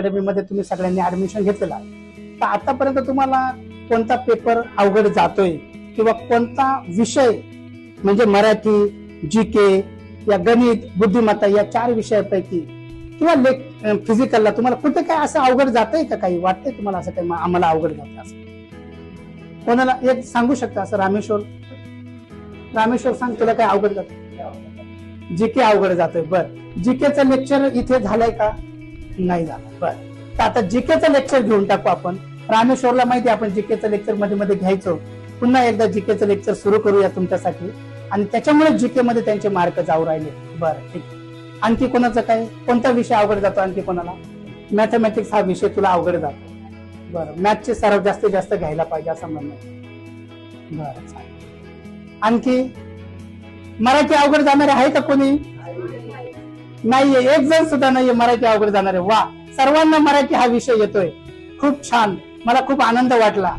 अकरावीमध्ये तुम्ही सगळ्यांनी ऍडमिशन घेतलेलं आहे, तर आतापर्यंत तुम्हाला कोणता पेपर अवघड जातोय किंवा कोणता विषय म्हणजे मराठी, जीके या गणित, बुद्धिमत्ता या 4 विषयापैकी किंवा फिजिकलला तुम्हाला कुठे काय असं अवघड जातंय का? काही वाटतंय तुम्हाला असं काही आम्हाला अवघड जातंय असं? कोणाला एक सांगू शकता असं? रामेश्वर सांग, तुला काय अवघड जातं? जीके अवघड जातोय. बर, जीकेचं लेक्चर इथे झालंय का? नाही झालं. बर, तर आता जीकेचं लेक्चर घेऊन टाकू आपण. रामेश्वरला माहिती आपण जीकेचं लेक्चर मध्ये मध्ये घ्यायचो. पुन्हा एकदा जीकेचं लेक्चर सुरू करूया तुमच्यासाठी आणि त्याच्यामुळे जीके मध्ये त्यांचे मार्क जाऊ राहिले. बरं, ठीक. आणखी कोणाचं काय, कोणता विषय अवघड जातो? आणखी कोणाला? मॅथमॅटिक्स हा विषय तुला अवघड जातो. बरं, मॅथचे सराव जास्तीत जास्त घ्यायला पाहिजे असं म्हणणं. बरं, चालेल. आणखी मराठी अवघड जाणारे आहे का कोणी? नाहीये, एक जण सुद्धा नाहीये मराठी अवघड जाणारे. वा, सर्वांना मराठी हा विषय येतोय. खूप छान, मला खूप आनंद वाटला.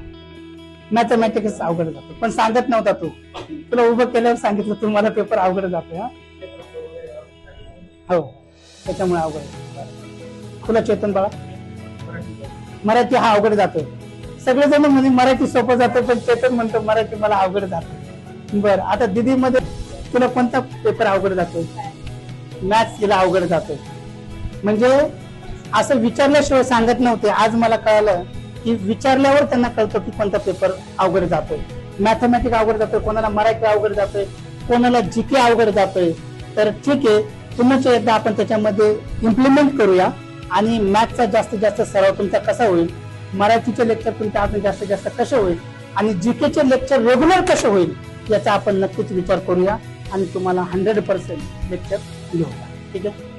मॅथमॅटिक्स अवघड जातो पण सांगत नव्हता तू. तुला उभं केल्यावर सांगितलं तुम्हाला पेपर अवघड जातोय. हो, त्याच्यामुळे अवघड. तुला चेतन बाळा मराठी हा अवघड जातोय. सगळेजण म्हणजे मराठी सोपं जातं पण चेतन म्हणतो मराठी मला अवघड जातं. बरं, आता दिदी मध्ये तुला कोणता पेपर अवघड जातोय? मॅथ्स तिला अवघड जातोय. म्हणजे असं विचारल्याशिवाय सांगत नव्हते. आज मला कळलं की विचारल्यावर त्यांना कळतं की कोणता पेपर अवघड जातोय. मॅथमॅटिक्स अवघड जातोय, कोणाला मराठी अवघड जातोय, कोणाला जीके अवघड जातोय. तर ठीक आहे, पुन्हा एकदा आपण त्याच्यामध्ये इम्प्लिमेंट करूया आणि मॅथचा जास्तीत जास्त सराव तुमचा कसा होईल, मराठीचे लेक्चर तुमच्या अजून जास्तीत जास्त कसे होईल आणि जीकेचे लेक्चर रेग्युलर कसे होईल याचा आपण नक्कीच विचार करूया आणि तुम्हाला 100% लेक्चर घेऊया. ठीक आहे.